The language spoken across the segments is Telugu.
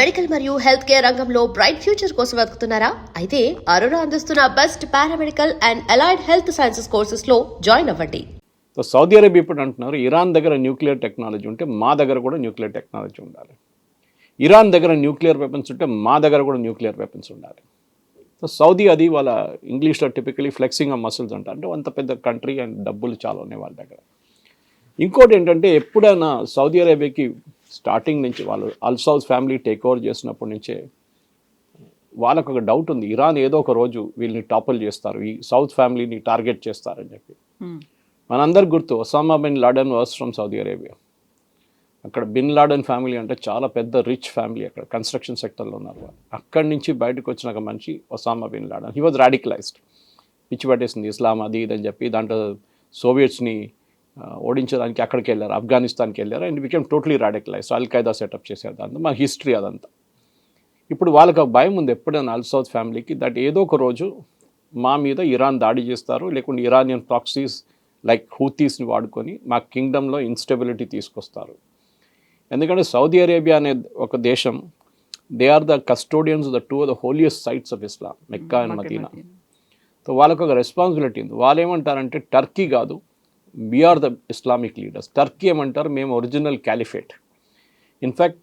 మెడికల్ మరియు హెల్త్ కేర్ రంగంలో బ్రైట్ ఫ్యూచర్ కోసం వెతుకుతున్నారా? అయితే అరోరా అందిస్తున్న best paramedical and allied health sciences courses లో జాయిన్ అవ్వండి. సౌదీ అరేబియా ఇప్పుడు అంటున్నారు ఇరాన్ దగ్గర న్యూక్లియర్ టెక్నాలజీ ఉంటే మా దగ్గర కూడా న్యూక్లియర్ టెక్నాలజీ ఉండాలి. ఇరాన్ దగ్గర న్యూక్లియర్ వెపన్స్ ఉంటే మా దగ్గర కూడా న్యూక్లియర్ వెపన్స్ ఉండాలి. సో సౌదీ అది వాళ్ళ ఇంగ్లీష్లో టిపికలీ ఫ్లెక్సింగ్ ఆఫ్ మసిల్స్ అంటారు. అంటే అంత పెద్ద కంట్రీ అండ్ డబ్బులు చాలా ఉన్నాయి వాళ్ళ దగ్గర. ఇంకోటి ఏంటంటే ఎప్పుడైనా సౌదీ అరేబియాకి స్టార్టింగ్ నుంచి వాళ్ళు Al Saud family take over చేసినప్పటి నుంచే వాళ్ళకు ఒక డౌట్ ఉంది, ఇరాన్ ఏదో ఒక రోజు వీళ్ళని టాపుల్ చేస్తారు, ఈ సౌత్ ఫ్యామిలీని టార్గెట్ చేస్తారని చెప్పి. మనందరికి గుర్తు Osama bin Laden was from Saudi Arabia. అక్కడ బిన్ లాడెన్ ఫ్యామిలీ అంటే చాలా పెద్ద రిచ్ ఫ్యామిలీ, అక్కడ కన్స్ట్రక్షన్ సెక్టర్లో ఉన్నారు వాళ్ళు. అక్కడి నుంచి బయటకు వచ్చిన ఒక మనిషి Osama bin Laden. He was radicalised, పిచ్చి పట్టేసింది ఇస్లాం అది ఇది అని చెప్పి. దాంట్లో సోవియట్స్ని ఓడించడానికి అక్కడికి వెళ్ళారు, ఆఫ్ఘనిస్తాన్కి వెళ్ళారు and become totally radicalised. Al Qaeda setup చేశారు. దాంతో మా హిస్టరీ అదంతా. ఇప్పుడు వాళ్ళకి ఒక భయం ఉంది ఎప్పుడైనా అల్ సౌద్ ఫ్యామిలీకి, దట్ ఏదో ఒక రోజు మా మీద ఇరాన్ దాడి చేస్తారు, లేకుంటే ఇరానియన్ ప్రాక్సీస్ లైక్ హూతీస్ని వాడుకొని మా కింగ్డమ్లో ఇన్స్టెబిలిటీ తీసుకొస్తారు. ఎందుకంటే సౌదీ అరేబియా అనే ఒక దేశం, they are the custodians the two of the holiest sites of Islam, Mecca and Medina. So వాళ్ళకు ఒక రెస్పాన్సిబిలిటీ ఉంది. వాళ్ళు ఏమంటారంటే టర్కీ కాదు, we are the Islamic leaders. Turkey ఏమంటారు, మేము ఒరిజినల్ క్యాలిఫేట్. ఇన్ఫ్యాక్ట్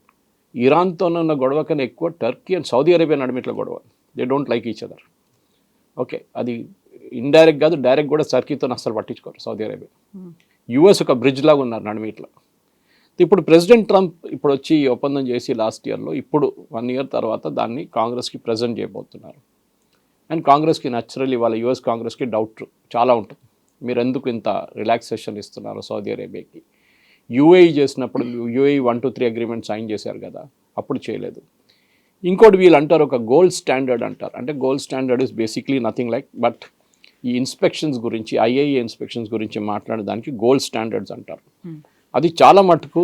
ఇరాన్తో ఉన్న గొడవ కన్నా ఎక్కువ టర్కీ అండ్ సౌదీ అరేబియా నడుమిట్ల గొడవ. They don't like each other. Okay, అది ఇండైరెక్ట్ కాదు, డైరెక్ట్ కూడా టర్కీతో అస్సలు పట్టించుకోరు సౌదీ అరేబియా. యుఎస్ ఒక బ్రిడ్జ్ లాగా ఉన్నారు నడుమిట్ల. ఇప్పుడు ప్రెసిడెంట్ ట్రంప్ ఇప్పుడు వచ్చి ఒప్పందం చేసి లాస్ట్ ఇయర్లో, ఇప్పుడు 1 year తర్వాత దాన్ని కాంగ్రెస్కి ప్రజెంట్ చేయబోతున్నారు. అండ్ కాంగ్రెస్కి న్యాచురల్లీ వాళ్ళ యుఎస్ కాంగ్రెస్కి డౌట్ చాలా ఉంటుంది, మీరు ఎందుకు ఇంత రిలాక్సేషన్ ఇస్తున్నారు సౌదీ అరేబియాకి. యూఏఈ చేసినప్పుడు యూఏఈ 1 to 3 అగ్రిమెంట్ సైన్ చేశారు కదా, అప్పుడు చేయలేదు. ఇంకోటి వీళ్ళు అంటారు ఒక గోల్డ్ స్టాండర్డ్ అంటారు. అంటే gold standard is basically nothing like, but ఈ ఇన్స్పెక్షన్స్ గురించి, ఐఏఏ ఇన్స్పెక్షన్స్ గురించి మాట్లాడడానికి గోల్డ్ స్టాండర్డ్స్ అంటారు. అది చాలా మటుకు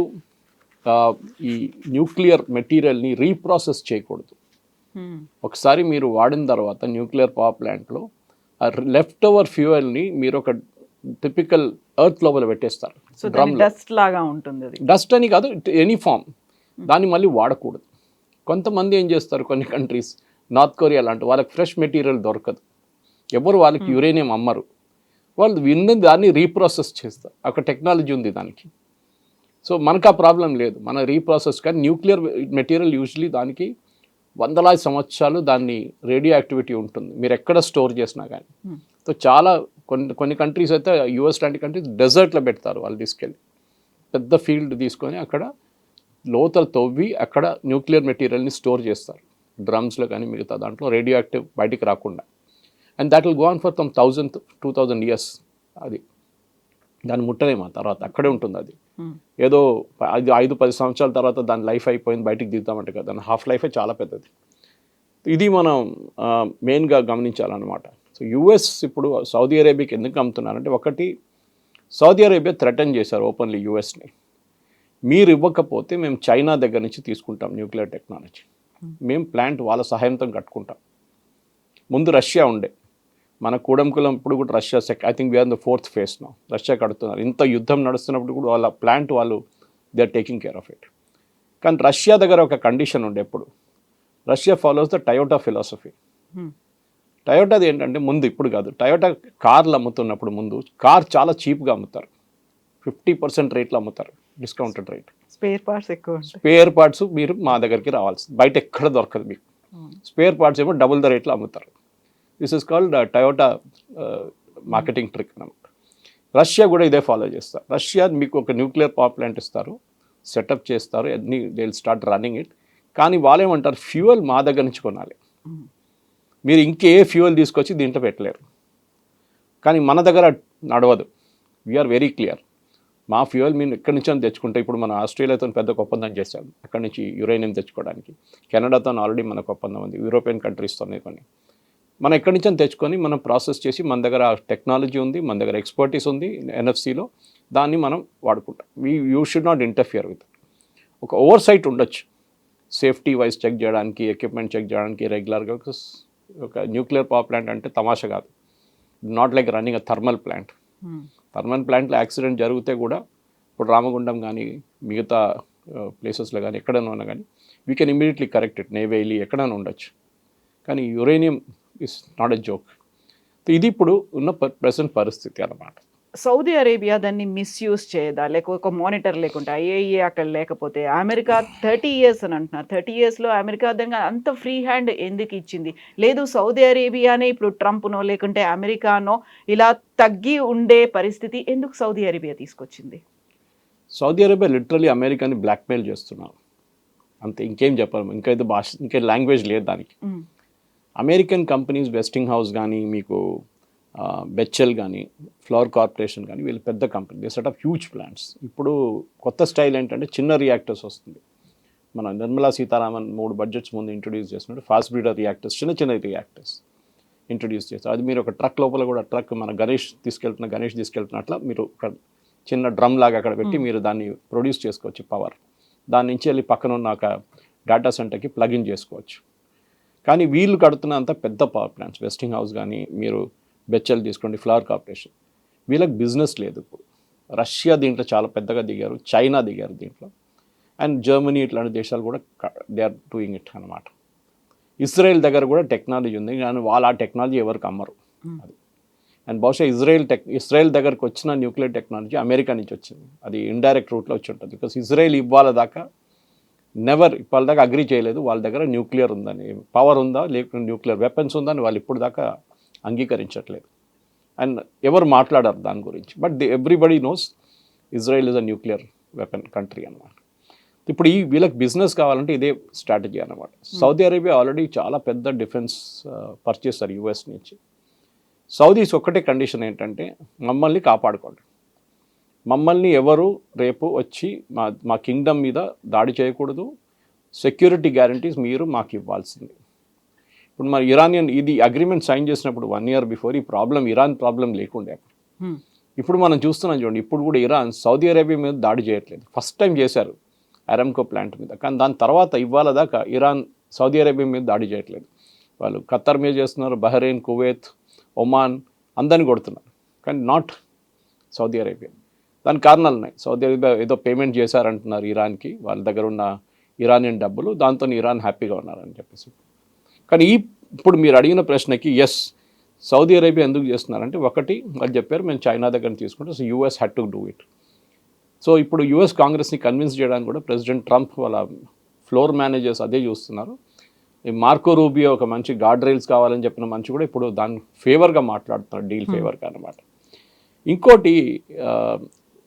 ఈ న్యూక్లియర్ మెటీరియల్ని రీప్రాసెస్ చేయకూడదు. ఒకసారి మీరు వాడిన తర్వాత న్యూక్లియర్ పవర్ ప్లాంట్లో ఆ లెఫ్ట్ ఓవర్ ఫ్యూయల్ని మీరు ఒక టిపికల్ ఎర్త్ లోపల పెట్టేస్తారు. డస్ట్ లాగా ఉంటుంది. డస్ట్ అని కాదు, ఎనీ ఫామ్, దాన్ని మళ్ళీ వాడకూడదు. కొంతమంది ఏం చేస్తారు, కొన్ని కంట్రీస్, నార్త్ కొరియా లాంటి వాళ్ళకి ఫ్రెష్ మెటీరియల్ దొరకదు, ఎవరు వాళ్ళకి యురేనియం అమ్మరు, వాళ్ళు విన్న దాన్ని రీప్రాసెస్ చేస్తారు. ఒక టెక్నాలజీ ఉంది దానికి. సో మనకు ఆ ప్రాబ్లం లేదు, మన రీప్రాసెస్. కానీ న్యూక్లియర్ మెటీరియల్ యూజువలీ దానికి వందలాది సంవత్సరాలు దాన్ని రేడియో యాక్టివిటీ ఉంటుంది, మీరు ఎక్కడ స్టోర్ చేసినా కానీ. సో చాలా కొన్ని కంట్రీస్ అయితే, యూఎస్ లాంటి కంట్రీస్ డెజర్ట్లో పెడతారు. వాళ్ళు తీసుకెళ్ళి పెద్ద ఫీల్డ్ తీసుకొని అక్కడ లోతలు తవ్వి అక్కడ న్యూక్లియర్ మెటీరియల్ని స్టోర్ చేస్తారు, డ్రమ్స్లో కానీ మిగతా దాంట్లో, రేడియో యాక్టివ్ బయటికి రాకుండా. And that will go on for 1000-2000 years. అది దాన్ని ముట్టలేమా తర్వాత అక్కడే ఉంటుంది. అది ఏదో 5-10 సంవత్సరాల తర్వాత దాని లైఫ్ అయిపోయింది బయటికి దిగుతామంటే కదా, దాని హాఫ్ లైఫే చాలా పెద్దది. ఇది మనం మెయిన్గా గమనించాలన్నమాట. సో యుఎస్ ఇప్పుడు సౌదీ అరేబియాకి ఎందుకు అమ్ముతున్నారంటే, ఒకటి సౌదీ అరేబియా థ్రెటన్ చేశారు ఓపెన్లీ యుఎస్ని, మీరు ఇవ్వకపోతే మేము చైనా దగ్గర నుంచి తీసుకుంటాం న్యూక్లియర్ టెక్నాలజీ, మేము ప్లాంట్ వాళ్ళ సహాయంతో కట్టుకుంటాం. ముందు రష్యా ఉండే, మన కూడంకులం ఇప్పుడు కూడా Russia I think we are the 4th phase now. Russia కడుతున్నారు. ఇంత యుద్ధం నడుస్తున్నప్పుడు కూడా వాళ్ళ ప్లాంట్ వాళ్ళు they are taking care of it. కానీ రష్యా దగ్గర ఒక కండిషన్ ఉండే, ఎప్పుడు Russia follows the Toyota philosophy. టయోటాది ఏంటంటే, ముందు ఇప్పుడు కాదు, టయోటా కార్లు అమ్ముతున్నప్పుడు ముందు కార్ చాలా చీప్గా అమ్ముతారు, 50% రేట్లో అమ్ముతారు, డిస్కౌంటెడ్ రేట్. స్పేర్ పార్ట్స్ మీరు మా దగ్గరికి రావాల్సింది, బయట ఎక్కడ దొరకదు మీకు. స్పేర్ పార్ట్స్ ఏమో డబుల్ ద రేట్లో అమ్ముతారు. This is called Toyota marketing trick అన్నమాట. రష్యా కూడా ఇదే ఫాలో చేస్తారు. రష్యా మీకు ఒక న్యూక్లియర్ పవర్ ప్లాంట్ ఇస్తారు, సెటప్ చేస్తారు, అన్ని they will start running it. కానీ వాళ్ళేమంటారు, ఫ్యూయల్ మా దగ్గర నుంచి కొనాలి, మీరు ఇంకే ఫ్యూయల్ తీసుకొచ్చి దీంట్లో పెట్టలేరు. కానీ మన దగ్గర నడవదు. వీఆర్ వెరీ క్లియర్, మా ఫ్యూయల్ మేము ఎక్కడి నుంచి అని తెచ్చుకుంటే, ఇప్పుడు మన ఆస్ట్రేలియాతో పెద్ద ఒప్పందం చేశాం అక్కడి నుంచి యురేనియం తెచ్చుకోవడానికి. కెనడాతో ఆల్రెడీ మనకు ఒప్పందం ఉంది, యూరోపియన్ కంట్రీస్తోనే. కొన్ని మనం ఎక్కడి నుంచి అని తెచ్చుకొని మనం ప్రాసెస్ చేసి, మన దగ్గర టెక్నాలజీ ఉంది, మన దగ్గర ఎక్స్పర్టీస్ ఉంది ఎన్ఎఫ్సిలో, దాన్ని మనం వాడుకుంటాం. You should not interfere with. ఒక ఓవర్ సైట్ ఉండొచ్చు, సేఫ్టీ వైజ్ చెక్ చేయడానికి, ఎక్విప్మెంట్ చెక్ చేయడానికి రెగ్యులర్గా. ఒక న్యూక్లియర్ పవర్ ప్లాంట్ అంటే తమాషా కాదు, not like running a thermal plant. Thermal ప్లాంట్లో యాక్సిడెంట్ జరిగితే కూడా, ఇప్పుడు రామగుండం కానీ మిగతా ప్లేసెస్లో కానీ ఎక్కడైనా ఉన్నా కానీ we can immediately correct it Neyveli ఎక్కడైనా ఉండొచ్చు. కానీ uranium is not a joke. ఇది ఇప్పుడు ఉన్న ప్రెసెంట్ పరిస్థితి అన్నమాట. సౌదీ అరేబియా దాన్ని మిస్యూజ్ చేయదా, లేక ఒక మానిటర్ లేకుంటే ఐఏఏ అక్కడ లేకపోతే? అమెరికా 30 years అని అంటున్నారు. 30 yearsలో అమెరికా దాన్ని అంత ఫ్రీ హ్యాండ్ ఎందుకు ఇచ్చింది? లేదు సౌదీ అరేబియానే ఇప్పుడు ట్రంప్నో లేకుంటే అమెరికానో ఇలా తగ్గి ఉండే పరిస్థితి ఎందుకు సౌదీ అరేబియా తీసుకొచ్చింది? సౌదీ అరేబియా లిటరలీ అమెరికాని బ్లాక్మెయిల్ చేస్తున్నారు అంతే, ఇంకేం చెప్పాలి. ఇంకైతే భాష ఇంకే లాంగ్వేజ్ లేదు దానికి. అమెరికన్ కంపెనీస్ వెస్టింగ్ హౌస్ కానీ మీకు బెచ్చెల్ కానీ ఫ్లవర్ కార్పొరేషన్ కానీ వీళ్ళు పెద్ద company, they set of huge plants. ఇప్పుడు కొత్త స్టైల్ ఏంటంటే చిన్న రియాక్టర్స్ వస్తుంది. మన నిర్మలా సీతారామన్ 3 budgets ముందు ఇంట్రొడ్యూస్ చేసినట్టు ఫాస్ట్ బ్రీడర్ రియాక్టర్స్, చిన్న రియాక్టర్స్ ఇంట్రొడ్యూస్ చేస్తారు. అది మీరు ఒక ట్రక్ లోపల కూడా మన గణేష్ తీసుకెళ్తున్నట్ల మీరు ఒక చిన్న డ్రమ్ లాగా అక్కడ పెట్టి మీరు దాన్ని ప్రొడ్యూస్ చేసుకోవచ్చు పవర్. దాని నుంచి వెళ్ళి పక్కన ఉన్న ఒక డేటా సెంటర్కి ప్లగిన్ చేసుకోవచ్చు. కానీ వీళ్ళు కడుతున్నంత పెద్ద పవర్ ప్లాంట్స్ వెస్టింగ్ హౌస్ కానీ మీరు బెచ్చెల్ తీసుకోండి, ఫ్లవర్ కార్పొరేషన్, వీళ్ళకి బిజినెస్ లేదు ఇప్పుడు. రష్యా దీంట్లో చాలా పెద్దగా దిగారు, చైనా దిగారు దీంట్లో, అండ్ జర్మనీ ఇట్లాంటి దేశాలు కూడా దే ఆర్ డూయింగ్ ఇట్ అనమాట. ఇజ్రాయెల్ దగ్గర కూడా టెక్నాలజీ ఉంది కానీ వాళ్ళు ఆ టెక్నాలజీ ఎవరికి అమ్మరు. అది అండ్ బహుశా ఇజ్రాయెల్ దగ్గరకు వచ్చిన న్యూక్లియర్ టెక్నాలజీ అమెరికా నుంచి వచ్చింది. అది ఇండైరెక్ట్ రూట్లో వచ్చి ఉంటుంది. బికాస్ ఇజ్రాయెల్ ఇవాళ దాకా అగ్రీ చేయలేదు వాళ్ళ దగ్గర న్యూక్లియర్ ఉందని, పవర్ ఉందా లేకపోతే న్యూక్లియర్ వెపన్స్ ఉందని వాళ్ళు ఇప్పుడు దాకా అంగీకరించట్లేదు. అండ్ ఎవరు మాట్లాడారు దాని గురించి. But everybody knows Israel is a nuclear weapon country అనమాట. ఇప్పుడు వీళ్ళకి బిజినెస్ కావాలంటే ఇదే స్ట్రాటజీ అనమాట. సౌదీ అరేబియా ఆల్రెడీ చాలా పెద్ద డిఫెన్స్ పర్చేస్తారు యూఎస్ నుంచి. సౌదీస్ ఒక్కటే కండిషన్ ఏంటంటే మమ్మల్ని కాపాడుకోండి, మమ్మల్ని ఎవరు రేపు వచ్చి మా కింగ్డమ్ మీద దాడి చేయకూడదు, సెక్యూరిటీ గ్యారంటీస్ మీరు మాకు ఇవ్వాల్సింది. ఇప్పుడు మరి ఇరానియన్ ఇది అగ్రిమెంట్ సైన్ చేసినప్పుడు 1 year బిఫోర్ ఈ ప్రాబ్లం ఇరాన్ ప్రాబ్లం లేకుండే. ఇప్పుడు మనం చూస్తున్నాం చూడండి, ఇప్పుడు కూడా ఇరాన్ సౌదీ అరేబియా మీద దాడి చేయట్లేదు. ఫస్ట్ టైం చేశారు అరామ్కో ప్లాంట్ మీద, కానీ దాని తర్వాత ఇవాళ దాకా ఇరాన్ సౌదీ అరేబియా మీద దాడి చేయట్లేదు. వాళ్ళు ఖత్తర్ మీద చేస్తున్నారు, బహ్రెయిన్, కువైత్, ఒమాన్ అందరిని కొడుతున్నారు, కానీ నాట్ సౌదీ అరేబియా. దానికి కారణాలు ఉన్నాయి. సౌదీ అరేబియా ఏదో పేమెంట్ చేశారంటున్నారు ఇరాన్కి, వాళ్ళ దగ్గర ఉన్న ఇరానియన్ డబ్బులు, దాంతో ఇరాన్ హ్యాపీగా ఉన్నారని చెప్పేసి. కానీ ఇప్పుడు మీరు అడిగిన ప్రశ్నకి ఎస్, సౌదీ అరేబియా ఎందుకు చేస్తున్నారంటే ఒకటి వాళ్ళు చెప్పారు మేము చైనా దగ్గర తీసుకుంటే, so US had to do it. So ఇప్పుడు యూఎస్ కాంగ్రెస్ని కన్విన్స్ చేయడానికి కూడా ప్రెసిడెంట్ ట్రంప్ వాళ్ళ ఫ్లోర్ మేనేజర్స్ అదే చూస్తున్నారు. ఈ మార్కో రూబియో ఒక మంచి గార్డ్ రైల్స్ కావాలని చెప్పిన మంచి కూడా ఇప్పుడు దాని ఫేవర్గా మాట్లాడుతున్నారు, డీల్ ఫేవర్గా అనమాట. ఇంకోటి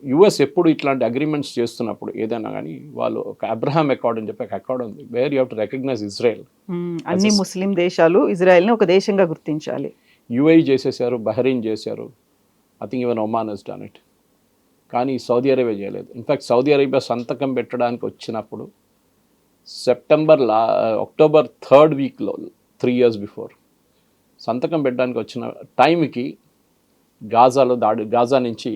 యుఎస్ ఎప్పుడు ఇట్లాంటి అగ్రిమెంట్స్ చేస్తున్నప్పుడు ఏదైనా కానీ వాళ్ళు ఒక అబ్రహాం అకార్డ్ అని చెప్పి ఒక అకార్డ్ ఉంది, where you have to recognise Israel. అన్ని ముస్లిం దేశాలు ఇజ్రాయెల్ని ఒక దేశంగా గుర్తించాలి. యుఏఈ చేసేసారు, బహ్రెయిన్ చేశారు, I think even Oman has done it. కానీ సౌదీ అరేబియా చేయలేదు. ఇన్ఫ్యాక్ట్ సౌదీ అరేబియా సంతకం పెట్టడానికి వచ్చినప్పుడు అక్టోబర్ 3rd weekలో 3 years బిఫోర్ సంతకం పెట్టడానికి వచ్చిన టైంకి గాజా నుంచి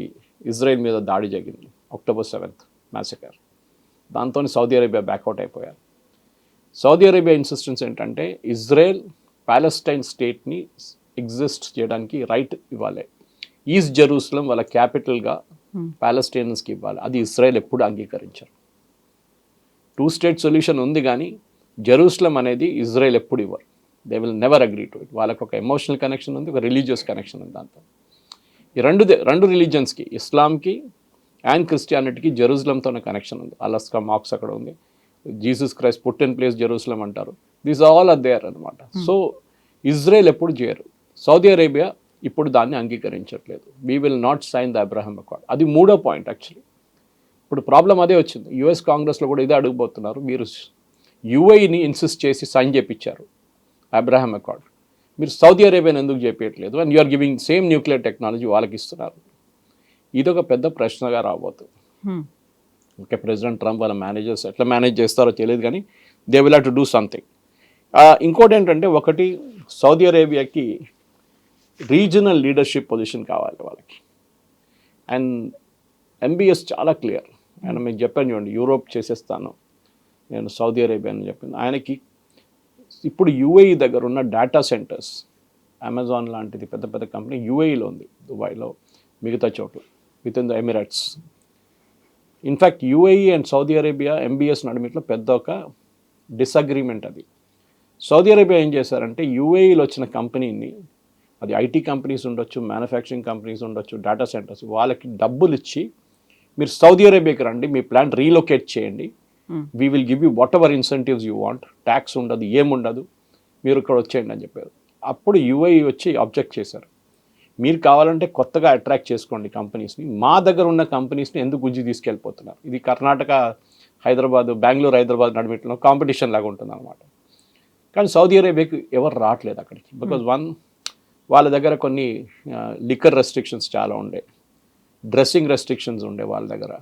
ఇజ్రాయెల్ మీద దాడి జరిగింది, October 7th మ్యాసకర్. దాంతో సౌదీ అరేబియా బ్యాక్అవుట్ అయిపోయారు. సౌదీ అరేబియా ఇన్సిస్టెన్స్ ఏంటంటే ఇజ్రాయెల్ ప్యాలెస్టైన్ స్టేట్ని ఎగ్జిస్ట్ చేయడానికి రైట్ ఇవ్వాలి, ఈస్ట్ జెరూసలం వాళ్ళ క్యాపిటల్గా ప్యాలెస్టైన్స్కి ఇవ్వాలి. అది ఇజ్రాయెల్ ఎప్పుడు అంగీకరించారు. 2 state సొల్యూషన్ ఉంది కానీ జెరూసలం అనేది ఇజ్రాయెల్ ఎప్పుడు ఇవ్వరు. They will never agree to it. వాళ్ళకు ఒక ఎమోషనల్ కనెక్షన్ ఉంది, ఒక రిలీజియస్ కనెక్షన్ ఉంది. దాంతో ఈ రెండు రిలీజియన్స్కి, ఇస్లాంకి అండ్ క్రిస్టియానిటీకి జెరూసలంతోనే కనెక్షన్ ఉంది. అలస్కా మాక్స్ అక్కడ ఉంది, Jesus Christ put in place Jerusalem అంటారు. దీస్ ఆల్ ఆర్ దేర్ అనమాట. సో ఇజ్రాయెల్ ఎప్పుడు చేయరు, సౌదీ అరేబియా ఇప్పుడు దాన్ని అంగీకరించట్లేదు. We will not sign the Abraham accord. అది 3వ పాయింట్ యాక్చువల్లీ. ఇప్పుడు ప్రాబ్లం అదే వచ్చింది. యుఎస్ కాంగ్రెస్లో కూడా ఇదే అడుగుపోతున్నారు. మీరు యుఏఈని ఇన్సిస్ట్ చేసి సైన్ చేయించారు అబ్రహాం అకార్డ్, మీరు సౌదీ అరేబియాని ఎందుకు చేపించట్లేదు? And you are giving same nuclear technology వాళ్ళకి ఇస్తున్నారు. ఇదొక పెద్ద ప్రశ్నగా రాబోతుంది. ఓకే, ప్రెసిడెంట్ ట్రంప్ వాళ్ళ మేనేజర్స్ ఎట్లా మేనేజ్ చేస్తారో తెలియదు, కానీ they will have to do something. ఇంకోటి ఏంటంటే ఒకటి సౌదీ అరేబియాకి రీజనల్ లీడర్షిప్ పొజిషన్ కావాలి వాళ్ళకి. అండ్ ఎంబీఎస్ చాలా క్లియర్. ఆయన మీకు చెప్పాను చూడండి, యూరోప్ చేసేస్తాను నేను సౌదీ అరేబియా అని చెప్పింది. ఆయనకి ఇప్పుడు యుఏఈ దగ్గర ఉన్న డేటా సెంటర్స్, అమెజాన్ లాంటిది పెద్ద పెద్ద కంపెనీ యుఏఈలో ఉంది, దుబాయ్లో, మిగతా చోట్ల, within the Emirates. In fact UAE and Saudi Arabia MBS నడిమిట్లో పెద్ద ఒక డిసగ్రిమెంట్ అది. సౌదీ అరేబియా ఏం చేశారంటే యూఏఈలో వచ్చిన కంపెనీని, అది ఐటీ కంపెనీస్ ఉండొచ్చు, మ్యానుఫ్యాక్చరింగ్ కంపెనీస్ ఉండొచ్చు, డేటా సెంటర్స్, వాళ్ళకి డబ్బులు ఇచ్చి మీరు సౌదీ అరేబియాకి రండి, మీ ప్లాంట్ రీలొకేట్ చేయండి, we will give you what ever incentives you want, tax ఉండదు, ఏముండదు, మీరు ఇక్కడ వచ్చేయండి అని చెప్పారు. అప్పుడు యూఏఈ వచ్చి ఆబ్జెక్ట్ చేశారు, మీరు కావాలంటే కొత్తగా అట్రాక్ట్ చేసుకోండి కంపెనీస్ని, మా దగ్గర ఉన్న కంపెనీస్ని ఎందుకు గుంజి తీసుకెళ్ళిపోతున్నారు. ఇది కర్ణాటక హైదరాబాద్, బెంగళూరు హైదరాబాద్ నడిమిట్లో కాంపిటీషన్ లాగా ఉంటుంది అనమాట. కానీ సౌదీ అరేబియాకి ఎవరు రావట్లేదు అక్కడికి, బికాజ్ వాళ్ళ దగ్గర కొన్ని లిక్కర్ రెస్ట్రిక్షన్స్ చాలా ఉండే, డ్రెస్సింగ్ రెస్ట్రిక్షన్స్ ఉండే వాళ్ళ దగ్గర,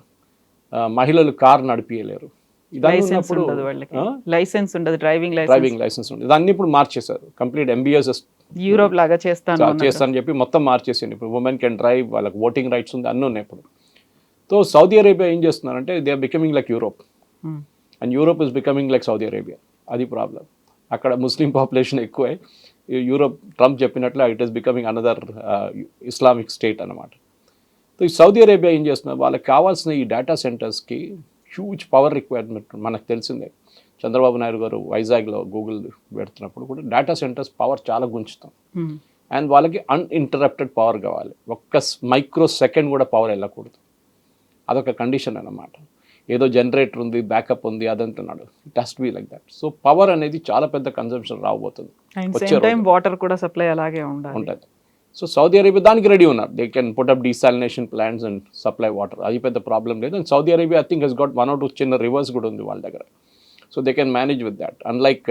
మహిళలు కార్ నడిపియలేరు. లైసెన్స్ ఉండదు, డ్రైవింగ్ లైసెన్స్ ఉండదు. ఇదన్నీ ఇప్పుడు మార్చేశారు, కంప్లీట్ ఎంబీఎస్ యూరోప్ లాగా చేస్తానని చెప్పి మొత్తం మార్చేసింది. ఇప్పుడు ఉమెన్ కెన్ డ్రైవ్, వాళ్ళకి ఓటింగ్ రైట్స్ ఉంది, అన్నీ ఉన్నాయి ఇప్పుడు. సో సౌదీ అరేబియా ఏం చేస్తున్నారంటే they are becoming like Europe, and Europe is becoming like Saudi Arabia. అది ప్రాబ్లం. అక్కడ ముస్లిం పాపులేషన్ ఎక్కువే, యూరోప్ ట్రంప్ చెప్పినట్లు it is becoming another Islamic state అనమాట. సో ఈ సౌదీ అరేబియా ఏం చేస్తున్నారు, వాళ్ళకి కావాల్సిన ఈ డేటా సెంటర్స్కి హ్యూజ్ పవర్ రిక్వైర్మెంట్ మనకు తెలిసిందే. చంద్రబాబు నాయుడు గారు వైజాగ్లో గూగుల్ పెడుతున్నప్పుడు కూడా డేటా సెంటర్స్ పవర్ చాలా గుంచుతాం, అండ్ వాళ్ళకి అన్ఇంటరప్టెడ్ పవర్ కావాలి, ఒక్క మైక్రో సెకండ్ కూడా పవర్ వెళ్ళకూడదు. అదొక కండిషన్ అన్నమాట. ఏదో జనరేటర్ ఉంది, బ్యాకప్ ఉంది, అదంటున్నాడు, it has to be like that. So power అనేది చాలా పెద్ద కన్సంప్షన్ రాబోతుంది, వాటర్ కూడా సప్లై అలాగే ఉంటుంది. సో సౌదీ అరేబియా దానికి రెడీ ఉన్నారు, they can put up desalination plants and supply water, అది పెద్ద ప్రాబ్లం లేదు. And Saudi Arabia I think he's got 1 or 2 చిన్న రివర్స్ కూడా ఉంది వాళ్ళ దగ్గర. So they can manage with that. Unlike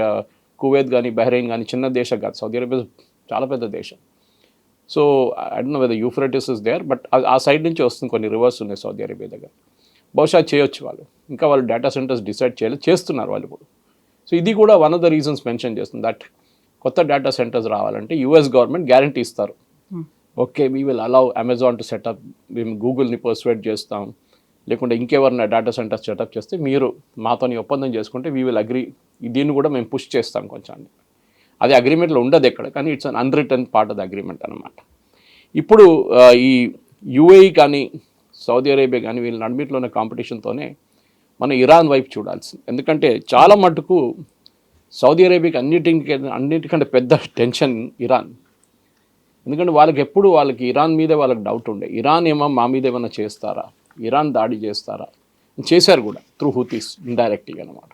Kuwait కానీ బహ్రెయిన్ కానీ చిన్న దేశం కాదు, సౌదీ అరేబియా చాలా పెద్ద దేశం. So I don't know whether Euphrates is there, but ఆ సైడ్ నుంచి వస్తుంది, కొన్ని రివర్స్ ఉన్నాయి సౌదీ అరేబియా దగ్గర. బహుశా చేయొచ్చు వాళ్ళు, ఇంకా వాళ్ళు డేటా సెంటర్స్ డిసైడ్ చేయలేదు, చేస్తున్నారు వాళ్ళు ఇప్పుడు. సో ఇది కూడా one of the reasons mention చేస్తుంది, దట్ కొత్త డేటా సెంటర్స్ రావాలంటే యూఎస్ గవర్నమెంట్ గ్యారంటీ ఇస్తారు. Okay, we will allow Amazon to set up, మేము గూగుల్ని పర్సువేట్ చేస్తాం, లేకుంటే ఇంకెవరైనా డేటా సెంటర్స్ సెటప్ చేస్తే మీరు మాతో ఒప్పందం చేసుకుంటే వీ విల్ అగ్రీ, దీన్ని కూడా మేము పుష్ చేస్తాం కొంచెం. అది అగ్రిమెంట్లో ఉండదు ఎక్కడ, కానీ it's an unwritten part of the agreement అనమాట. ఇప్పుడు ఈ యూఏఈ కానీ సౌదీ అరేబియా కానీ వీళ్ళ నడిమిట్లో ఉన్న కాంపిటీషన్తోనే మనం ఇరాన్ వైపు చూడాల్సింది. ఎందుకంటే చాలా మటుకు సౌదీ అరేబియాకి అన్నిటికంటే పెద్ద టెన్షన్ ఇరాన్. ఎందుకంటే వాళ్ళకి ఇరాన్ మీదే వాళ్ళకి డౌట్ ఉండే, ఇరాన్ ఏమో మా మీద ఏమైనా చేస్తారా, ఇరాన్ దాడి చేస్తారా, చేశారు కూడా త్రూ హూతీస్ ఇండైరెక్ట్గా అనమాట.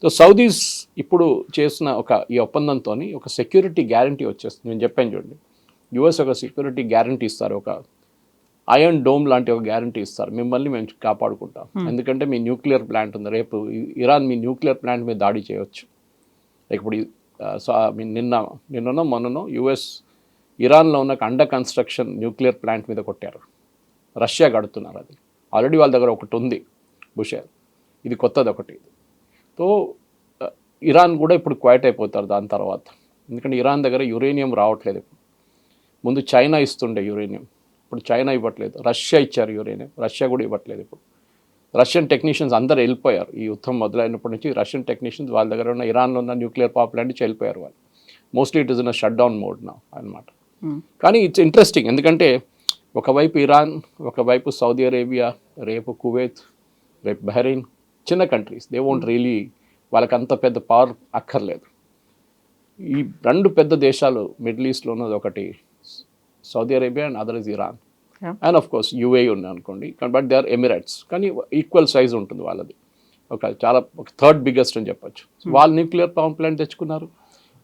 సో సౌదీస్ ఇప్పుడు చేసిన ఈ ఒప్పందంతో ఒక సెక్యూరిటీ గ్యారంటీ వచ్చేస్తుంది. నేను చెప్పాను చూడండి, యుఎస్ ఒక సెక్యూరిటీ గ్యారంటీ ఇస్తారు, ఒక ఐరన్ డోమ్ లాంటి ఒక గ్యారంటీ ఇస్తారు, మిమ్మల్ని మేము కాపాడుకుంటాం. ఎందుకంటే మీ న్యూక్లియర్ ప్లాంట్ ఉంది, రేపు ఇరాన్ మీ న్యూక్లియర్ ప్లాంట్ మీద దాడి చేయవచ్చు. ఇప్పుడు మొన్ననో యుఎస్ ఇరాన్లో ఉన్న అండర్ కన్స్ట్రక్షన్ న్యూక్లియర్ ప్లాంట్ మీద కొట్టారు, రష్యా కడుతున్నారు. అది ఆల్రెడీ వాళ్ళ దగ్గర ఒకటి ఉంది బుషేర్, ఇది కొత్తది ఒకటి. సో ఇరాన్ కూడా ఇప్పుడు క్వైట్ అయిపోతారు దాని తర్వాత, ఎందుకంటే ఇరాన్ దగ్గర యురేనియం రావట్లేదు. ఇప్పుడు ముందు చైనా ఇస్తుండే యురేనియం, ఇప్పుడు చైనా ఇవ్వట్లేదు, రష్యా ఇచ్చారు యురేనియం, రష్యా కూడా ఇవ్వట్లేదు. ఇప్పుడు రష్యన్ టెక్నీషియన్స్ అందరూ వెళ్ళిపోయారు, ఈ యుద్ధం మొదలైనప్పటి నుంచి రష్యన్ టెక్నీషియన్స్ వాళ్ళ దగ్గర ఉన్న ఇరాన్లో ఉన్న న్యూక్లియర్ పవర్ ప్లాంట్ నుంచి వెళ్ళిపోయారు వాళ్ళు. Mostly it is in a shut down mode నా అనమాట. కానీ ఇట్స్ ఇంట్రెస్టింగ్, ఎందుకంటే ఒకవైపు ఇరాన్, ఒకవైపు సౌదీ అరేబియా, రేపు కువైత్, రేపు బహ్రెయిన్, చిన్న కంట్రీస్, దే వోంట్ రియలీ, వాళ్ళకి అంత పెద్ద పవర్ అక్కర్లేదు. ఈ రెండు పెద్ద దేశాలు మిడిల్ ఈస్ట్లో ఉన్నది ఒకటి Saudi Arabia and other is Iran, and of course UAE ఉంది అనుకోండి, బట్ దే ఆర్ ఎమిరేట్స్, కానీ ఈక్వల్ సైజ్ ఉంటుంది వాళ్ళది, ఒక థర్డ్ బిగ్గెస్ట్ అని చెప్పొచ్చు. వాళ్ళు న్యూక్లియర్ పవర్ ప్లాంట్ తెచ్చుకున్నారు,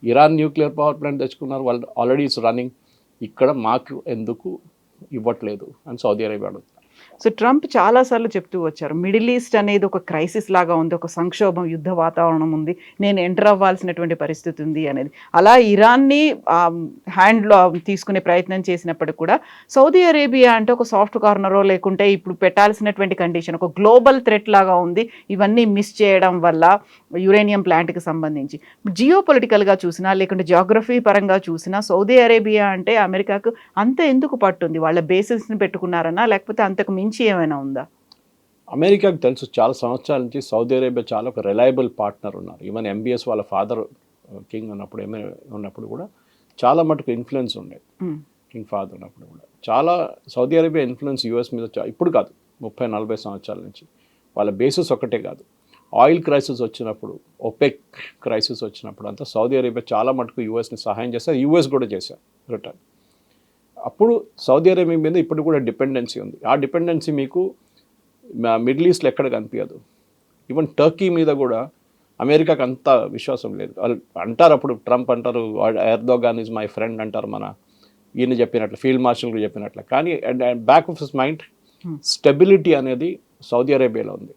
ఇరాన్ న్యూక్లియర్ పవర్ ప్లాంట్ తెచ్చుకున్నారు, వాళ్ళు ఆల్రెడీ ఇట్స్ రన్నింగ్, ఇక్కడ మాకు ఎందుకు ఇవ్వట్లేదు అని సౌదీ అరేబియా అడుగుతుంది. సో ట్రంప్ చాలాసార్లు చెప్తూ వచ్చారు, మిడిల్ ఈస్ట్ అనేది ఒక క్రైసిస్ లాగా ఉంది, ఒక సంక్షోభం, యుద్ధ వాతావరణం ఉంది, నేను ఎంటర్ అవ్వాల్సినటువంటి పరిస్థితి ఉంది అనేది. అలా ఇరాన్ని హ్యాండ్లో తీసుకునే ప్రయత్నం చేసినప్పటికీ కూడా సౌదీ అరేబియా అంటే ఒక సాఫ్ట్ కార్నరో లేకుంటే ఇప్పుడు పెట్టాల్సినటువంటి కండిషన్ ఒక గ్లోబల్ థ్రెట్ లాగా ఉంది. ఇవన్నీ మిస్ చేయడం వల్ల యురేనియం ప్లాంట్కి సంబంధించి జియో పొలిటికల్గా చూసినా లేకుంటే జియోగ్రఫీ పరంగా చూసినా సౌదీ అరేబియా అంటే అమెరికాకు అంత ఎందుకు పట్టుంది? వాళ్ళ బేసిస్ని పెట్టుకున్నారన్నా లేకపోతే అంతకు మించి ఏమైనా ఉందా? అమెరికాకు తెలుసు, చాలా సంవత్సరాల నుంచి సౌదీ అరేబియా చాలా ఒక రిలయబుల్ పార్ట్నర్ ఉన్నారు. ఈవెన్ ఎంబీఎస్ వాళ్ళ ఫాదర్ కింగ్ ఉన్నప్పుడు కూడా చాలా మటుకు ఇన్ఫ్లుయెన్స్ ఉండేది. కింగ్ ఫాదర్ ఉన్నప్పుడు కూడా చాలా సౌదీ అరేబియా ఇన్ఫ్లుయెన్స్ యూఎస్ మీద ఇప్పుడు కాదు, 30-40 సంవత్సరాల నుంచి. వాళ్ళ బేసిస్ ఒకటే కాదు. ఆయిల్ క్రైసిస్ వచ్చినప్పుడు, ఒపెక్ క్రైసిస్ వచ్చినప్పుడు అంతా సౌదీ అరేబియా చాలా మటుకు యూఎస్ని సహాయం చేస్తారు, యూఎస్ కూడా చేశారు రిటర్న్. అప్పుడు సౌదీ అరేబియా మీద ఇప్పుడు కూడా డిపెండెన్సీ ఉంది. ఆ డిపెండెన్సీ మీకు మిడిల్ ఈస్ట్లో ఎక్కడ కనిపించదు. ఈవెన్ టర్కీ మీద కూడా అమెరికాకి అంత విశ్వాసం లేదు. వాళ్ళు అంటారు, అప్పుడు ట్రంప్ అంటారు ఎర్దోగాన్ ఇస్ మై ఫ్రెండ్ అంటారు, మన ఈయన చెప్పినట్లు, ఫీల్డ్ మార్షల్ చెప్పినట్లు. కానీ back of his mind stability అనేది సౌదీ అరేబియాలో ఉంది.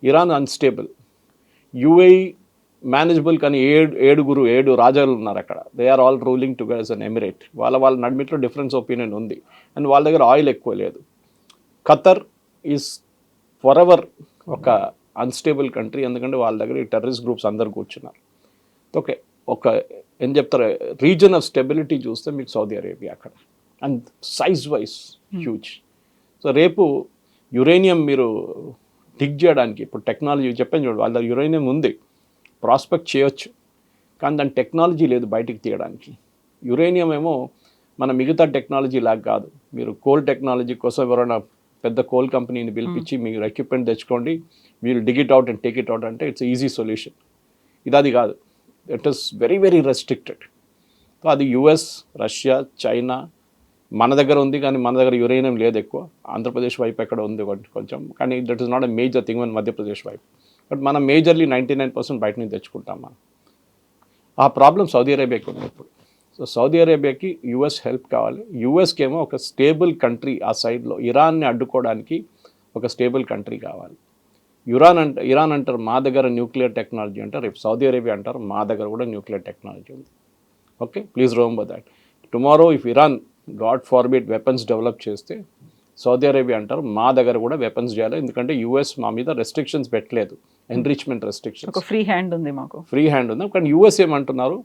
ఇరాన్ అన్స్టేబుల్, యుఏఈ మేనేజబుల్, కానీ ఏడు రాజాలు ఉన్నారు అక్కడ. They are all ruling together as an emirate. వాళ్ళ నడిమిట్లో డిఫరెన్స్ ఒపీనియన్ ఉంది, అండ్ వాళ్ళ దగ్గర ఆయిల్ ఎక్కువ లేదు. ఖతర్ ఈజ్ ఫర్ ఎవర్ ఒక అన్స్టేబుల్ కంట్రీ, ఎందుకంటే వాళ్ళ దగ్గర ఈ టెర్రరిస్ట్ గ్రూప్స్ అందరు కూర్చున్నారు. ఓకే, ఒక ఏం చెప్తారు, రీజన్ ఆఫ్ స్టెబిలిటీ చూస్తే మీకు సౌదీ అరేబియా అక్కడ, and size wise huge. So రేపు యురేనియం మీరు డిగ్ చేయడానికి, ఇప్పుడు టెక్నాలజీ చెప్పాను చూడండి, వాళ్ళ యురేనియం ఉంది, ప్రాస్పెక్ట్ చేయొచ్చు, కానీ దాని టెక్నాలజీ లేదు బయటికి తీయడానికి. యురేనియం ఏమో మన మిగతా టెక్నాలజీ లాగా కాదు. మీరు కోల్ టెక్నాలజీ కోసం ఎవరైనా పెద్ద కోల్ కంపెనీని పిలిపించి మీరు ఎక్విప్మెంట్ తెచ్చుకోండి, మీరు డిగ్ it out and take it out అంటే ఇట్స్ ఈజీ సొల్యూషన్. అది కాదు, it is very very restricted. So అది యుఎస్, రష్యా, చైనా, మన దగ్గర ఉంది, కానీ మన దగ్గర యురేనియం లేదు ఎక్కువ. ఆంధ్రప్రదేశ్ వైపు ఎక్కడ ఉంది కొంచెం, కానీ that is not a major thing మన మధ్యప్రదేశ్ వైపు. బట్ మనం మేజర్లీ 99% బయట నుంచి తెచ్చుకుంటాం మనం. ఆ ప్రాబ్లం సౌదీ అరేబియాకి ఉంది ఇప్పుడు. సో సౌదీ అరేబియాకి యుఎస్ హెల్ప్ కావాలి. యుఎస్కి ఏమో ఒక స్టేబుల్ కంట్రీ ఆ సైడ్లో, ఇరాన్ని అడ్డుకోవడానికి ఒక స్టేబుల్ కంట్రీ కావాలి. ఇరాన్ అంటారు మా దగ్గర న్యూక్లియర్ టెక్నాలజీ అంటారు, రేపు సౌదీ అరేబియా అంటారు మా దగ్గర కూడా న్యూక్లియర్ టెక్నాలజీ ఉంది. Okay, please remember that. Tomorrow if Iran God forbid weapons develop చేస్తే సౌదీ అరేబియా అంటారు మా దగ్గర కూడా వెపన్స్ చేయాలి, ఎందుకంటే యుఎస్ మా మీద రెస్ట్రిక్షన్స్ పెట్టలేదు, ఎన్రిచ్మెంట్ రెస్ట్రిక్షన్స్. ఒక ఫ్రీ హ్యాండ్ ఉంది, మాకు ఫ్రీ హ్యాండ్ ఉంది. కానీ యుఎస్ ఏమంటున్నారు,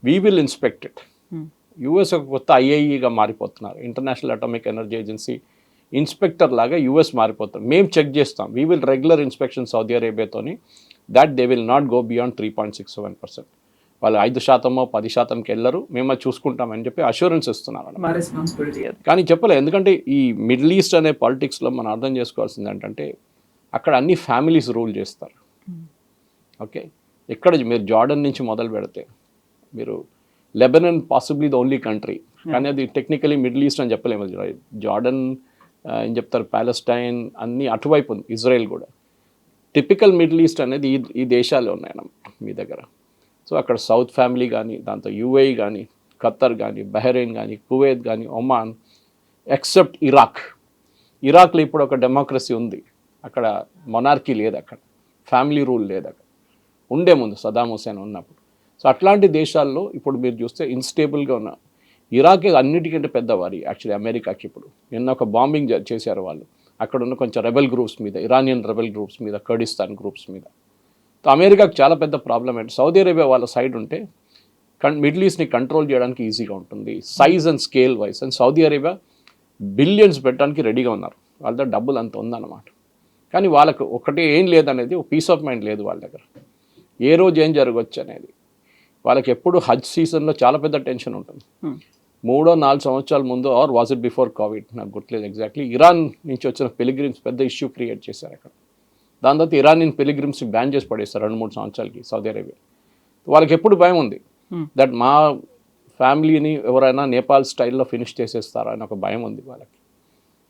we will inspect it. US ఒక కొత్త ఐఐఈగా మారిపోతున్నారు, international atomic energy agency inspector లాగా యుఎస్ మారిపోతాం. మేము చెక్ చేస్తాం, we will regular inspection Saudi అరేబియాతోని, that they will not go beyond 3.67%. వాళ్ళు 5%, 10%కి వెళ్ళరు, మేము అది చూసుకుంటామని చెప్పి అష్యూరెన్స్ ఇస్తున్నారు. కానీ చెప్పలే, ఎందుకంటే ఈ మిడిల్ ఈస్ట్ అనే పాలిటిక్స్లో మనం అర్థం చేసుకోవాల్సింది ఏంటంటే అక్కడ అన్ని ఫ్యామిలీస్ రూల్ చేస్తారు. ఓకే, ఎక్కడ మీరు జార్డన్ నుంచి మొదలు పెడితే మీరు Lebanon possibly the only country, కానీ అది టెక్నికలీ మిడిల్ ఈస్ట్ అని చెప్పలేము. జార్డన్ ఏం చెప్తారు, ప్యాలెస్టైన్ అన్నీ అటువైపు ఉంది, ఇజ్రాయెల్ కూడా. టిపికల్ మిడిల్ ఈస్ట్ అనేది ఈ దేశాలు ఉన్నాయన్నమాట మీ దగ్గర. సో అక్కడ సౌత్ ఫ్యామిలీ కానీ, దాంతో యుఏఈ కానీ, ఖత్తర్ కానీ, బహ్రెయిన్ కానీ, కువైత్ కానీ, ఒమాన్, ఎక్సెప్ట్ ఇరాక్లో ఇప్పుడు ఒక డెమోక్రసీ ఉంది, అక్కడ మొనార్కీ లేదు, అక్కడ ఫ్యామిలీ రూల్ లేదు, అక్కడ ఉండే ముందు సదాం హుసేన్ ఉన్నప్పుడు. సో అట్లాంటి దేశాల్లో ఇప్పుడు మీరు చూస్తే ఇన్స్టేబుల్గా ఉన్న ఇరాక్ అన్నిటికంటే పెద్దవారి యాక్చువల్లీ అమెరికాకి. ఇప్పుడు నిన్న ఒక బాంబింగ్ చేశారు వాళ్ళు, అక్కడ ఉన్న కొంచెం రెబెల్ గ్రూప్స్ మీద, ఇరానియన్ రెబెల్ గ్రూప్స్ మీద, కర్డిస్తాన్ గ్రూప్స్ మీద. సో అమెరికాకి చాలా పెద్ద ప్రాబ్లం ఏంటి, సౌదీ అరేబియా వాళ్ళ సైడ్ ఉంటే మిడిల్ ఈస్ట్ని కంట్రోల్ చేయడానికి ఈజీగా ఉంటుంది, size and scale wise. And Saudi Arabia billions పెట్టడానికి రెడీగా ఉన్నారు, వాళ్ళ దగ్గర డబ్బులు అంత ఉందన్నమాట. కానీ వాళ్ళకు ఒకటి ఏం లేదనేది, ఒక పీస్ ఆఫ్ మైండ్ లేదు వాళ్ళ దగ్గర, ఏ రోజు ఏం జరగవచ్చు అనేది. వాళ్ళకి ఎప్పుడు హజ్ సీజన్లో చాలా పెద్ద టెన్షన్ ఉంటుంది. 3-4 సంవత్సరాల ముందు, or was it before Covid, నాకు గుర్తులేదు ఎగ్జాక్ట్లీ, ఇరాన్ నుంచి వచ్చిన పిలిగ్రిమ్స్ పెద్ద ఇష్యూ క్రియేట్ చేశారు అక్కడ. దాని తర్వాత ఇరానియన్ పిలిగ్రిమ్స్ని బ్యాన్ చేసి పడేస్తారు 2-3 సంవత్సరాలకి సౌదీ అరేబియా. వాళ్ళకి ఎప్పుడు భయం ఉంది దట్ మా ఫ్యామిలీని ఎవరైనా నేపాల్ స్టైల్లో ఫినిష్ చేసేస్తారా అని ఒక భయం ఉంది వాళ్ళకి.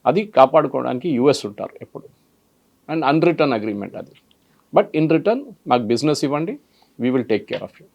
అది కాపాడుకోవడానికి యుఎస్ ఉంటారు ఎప్పుడు, అండ్ అన్రిటర్న్ అగ్రిమెంట్ అది. బట్ ఇన్ రిటర్న్ మాకు బిజినెస్ ఇవ్వండి, we will take care of you.